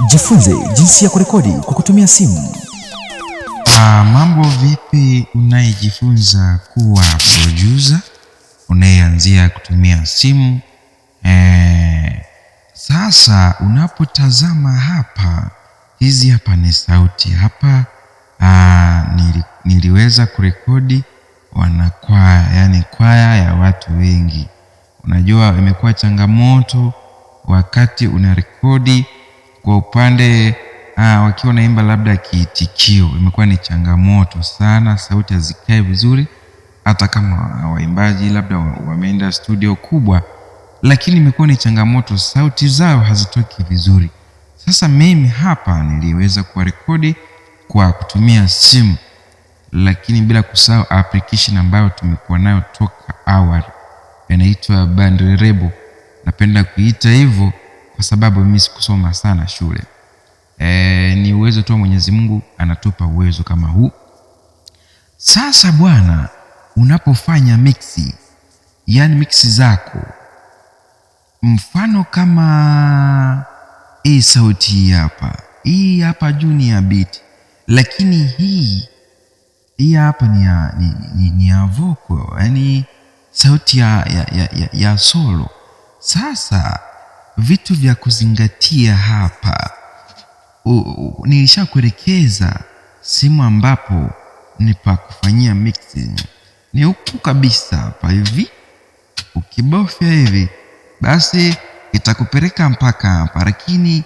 Jifunze jinsi ya kurekodi kwa kutumia simu. Mambo vipi unayejifunza kuwa producer unayeanzia kutumia simu? Sasa unapotazama hapa, hizi hapa ni sauti hapa. Niliweza kurekodi wanakwaya, yani kwaya ya watu wengi. Unajua imekuwa changamoto wakati unarekodi kwa upande wakiwa naimba labda kiitikio, imekuwa ni changamoto sana, sauti hazikae vizuri hata kama waimbaji labda wameenda studio kubwa, lakini imekuwa ni changamoto, sauti zao hazitoki vizuri. Sasa mimi hapa niliweza kurekodi kwa kutumia simu, lakini bila kusahau application ambayo tumekuwa nayo toka awali, inaitwa Bandrebo. Napenda kuita hivyo kwa sababu mimi sikusoma sana shule. Ni uwezo tu Mwenyezi Mungu anatupa uwezo kama huu. Sasa bwana, unapofanya mixi, yani mixi zako, mfano kama hii sauti hii hapa juu ni ya beat, lakini hii hapa ni ya vocal, yani sauti ya solo. Sasa vitu vya kuzingatia hapa, nilishakuelekeza simu ambapo ni pa kufanyia mixing, ni huku kabisa hapa hivi. Ukibofya hivi basi itakupeleka mpaka hapa, lakini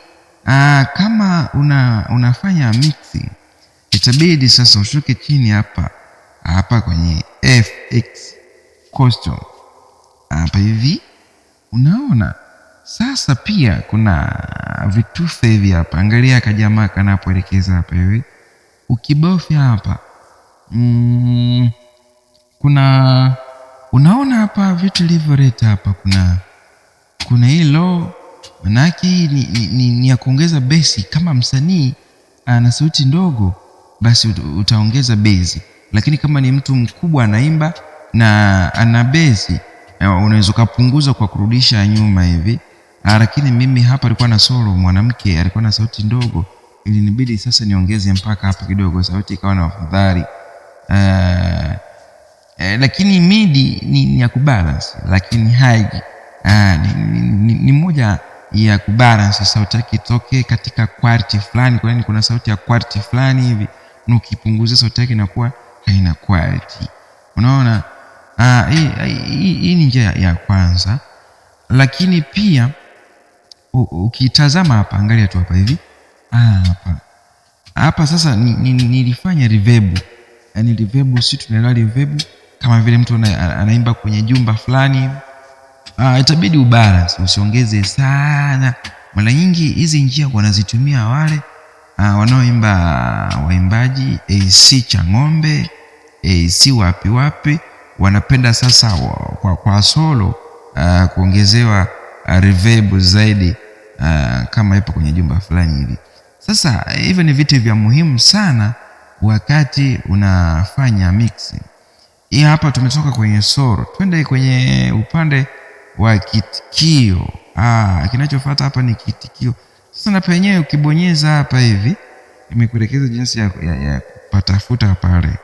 kama unafanya mixing itabidi sasa ushuke chini hapa kwenye FX custom hapa hivi, unaona. Sasa pia kuna vitufe hivi hapa, angalia kajamaa kanapoelekeza hapa hivi. Ukibofya hapa kuna unaona hapa vitu livorate hapa, kuna hii low, manaki ni ya kuongeza base. Kama msanii ana sauti ndogo basi utaongeza base, lakini kama ni mtu mkubwa anaimba na ana base unaweza kupunguza kwa kurudisha nyuma hivi. Lakini mimi hapa alikuwa na solo mwanamke, alikuwa na sauti ndogo, ilinibidi sasa niongeze mpaka hapa kidogo, sauti ikawa na afadhali. Lakini midi ni ya kubalance, lakini high ni moja ya kubalance, sauti yake itoke katika quality fulani. Kwa nini? Kuna sauti ya quality fulani hivi, na ukipunguza sauti yake inakuwa haina quality, unaona. Hii ni njia ya kwanza. Lakini pia ukitazama hapa, angalia tu hapa hivi, hapa sasa nilifanya reverb. Yani reverb, si tunaelewa reverb kama vile mtu anaimba kwenye jumba fulani, itabidi ubalance, usiongeze sana. Mara nyingi hizi njia wanazitumia wale wanaoimba, waimbaji AC Chang'ombe, AC wapi wanapenda sasa kwa solo kuongezewa reverb zaidi, kama ipo kwenye jumba fulani hivi. Sasa hivyo ni vitu vya muhimu sana wakati unafanya mixing. Hii hapa tumetoka kwenye solo, twende kwenye upande wa kitikio. Kinachofuata hapa ni kitikio. Sasa na penyewe ukibonyeza hapa hivi, nimekuelekeza jinsi ya kupatafuta pale.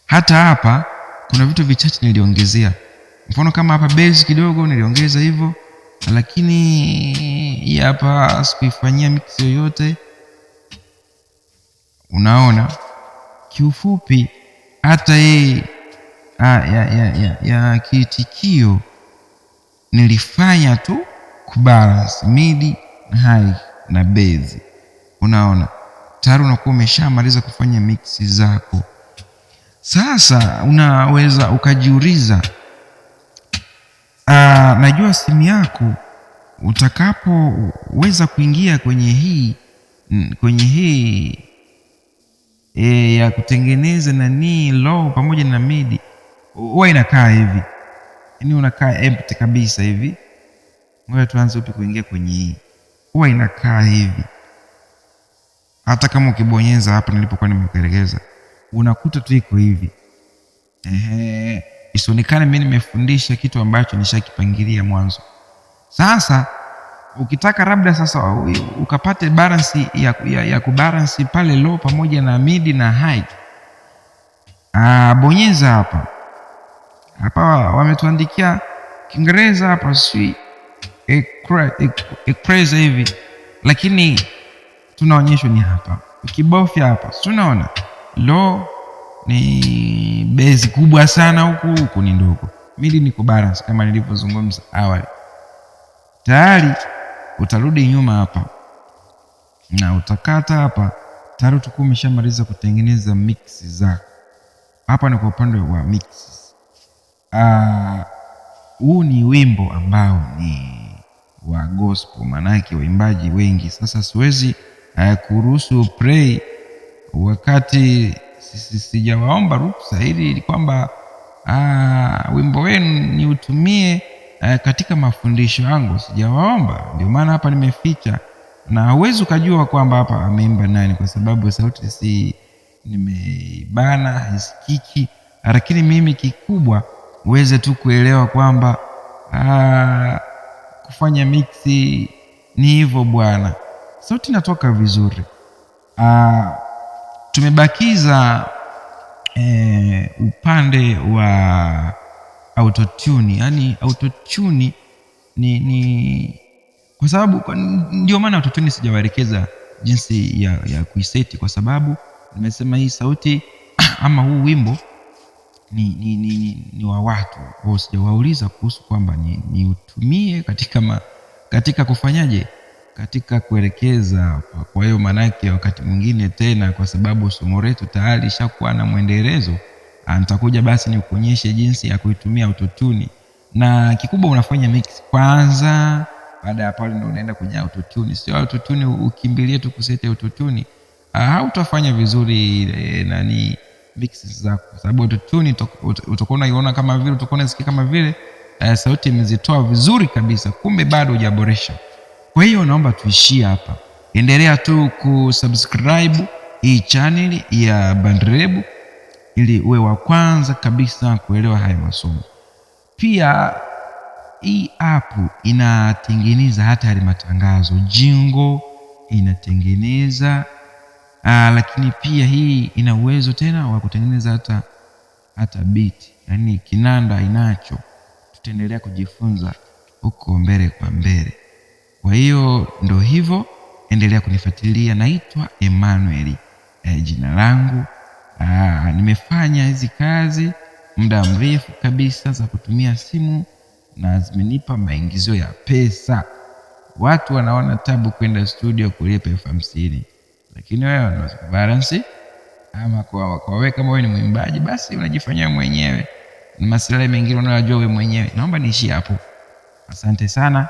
Hata hapa kuna vitu vichache niliongezea. Mfano kama hapa bass kidogo niliongeza hivyo, lakini hii hapa sikuifanyia mix yoyote, unaona. Kiufupi hata hii ya kiitikio nilifanya tu kubalance midi, high na bass, unaona. Tayari unakuwa umeshamaliza kufanya mix zako. Sasa unaweza ukajiuliza, najua simu yako utakapoweza kuingia kwenye hii ya kutengeneza low pamoja na midi, huwa inakaa hivi, yani unakaa empty kabisa hivi. Ngoja tuanze upi kuingia kwenye hii, huwa inakaa hivi. Hata kama ukibonyeza hapa nilipokuwa nimekuelekeza, unakuta tu iko hivi. Isionekane mimi nimefundisha kitu ambacho nishakipangilia mwanzo. Sasa ukitaka labda sasa ukapate balance ya kubalance pale low pamoja na mid na high, bonyeza hapa. Hapa wametuandikia Kiingereza hapa, si crazy hivi, lakini tunaonyeshwa ni hapa. Ukibofya hapa tunaona low ni base kubwa sana, huku ni ndogo, mid ni kubalance kama nilivyozungumza awali. Tayari utarudi nyuma hapa na utakata hapa, tayari utakuwa umeshamaliza kutengeneza mix zako. Hapa ni kwa upande wa mix. Huu ni wimbo ambao ni wa gospel, manake waimbaji wengi. Sasa siwezi kuruhusu play wakati sijawaomba ruhusa, ili kwamba wimbo wenu ni utumie katika mafundisho yangu. Sijawaomba, ndio maana hapa nimeficha, na huwezi ukajua kwamba hapa ameimba nani, kwa sababu sauti si nimeibana, haisikiki. Lakini mimi kikubwa uweze tu kuelewa kwamba kufanya mixi ni hivyo bwana, sauti inatoka vizuri. Tumebakiza upande wa autotune. Yani autotune ni kwa sababu, ndio maana autotune sijawaelekeza jinsi ya kuiseti, kwa sababu nimesema hii sauti ama huu wimbo ni wa watu, kwa sijawauliza kuhusu kwamba ni utumie katika kufanyaje, katika kuelekeza. Kwa hiyo manake wakati mwingine tena, kwa sababu somo letu tayari shakuwa na mwendelezo, nitakuja basi nikuonyeshe jinsi ya kuitumia autotune. Na kikubwa unafanya mix kwanza, baada ya pale ndio unaenda kwenye autotune. Sio autotune ukimbilie tu kuseti autotune, hautafanya vizuri nani mixes zako, kwa sababu autotune utakuwa unaiona kama vile, utakuwa unasikia kama vile sauti imezitoa vizuri kabisa, kumbe bado hujaboresha. Kwa hiyo naomba tuishie hapa. Endelea tu kusubscribe hii channel ya Bandreb ili uwe wa kwanza kabisa kuelewa haya masomo. Pia hii app inatengeneza hata yale matangazo, jingle inatengeneza, lakini pia hii ina uwezo tena wa kutengeneza hata beat, yani kinanda inacho. Tutaendelea kujifunza huko mbele kwa mbele. Kwa hiyo ndo hivyo, endelea kunifuatilia. Naitwa Emmanuel, jina langu. Nimefanya hizi kazi muda mrefu kabisa za kutumia simu, na zimenipa maingizio ya pesa. Watu wanaona tabu kwenda studio kulipa 50,000, lakini wewe una balance. Ama kwa wewe kama wewe ni mwimbaji, basi unajifanyia mwenyewe, na masuala mengine unayojua wewe mwenyewe. Naomba niishie hapo. Asante sana.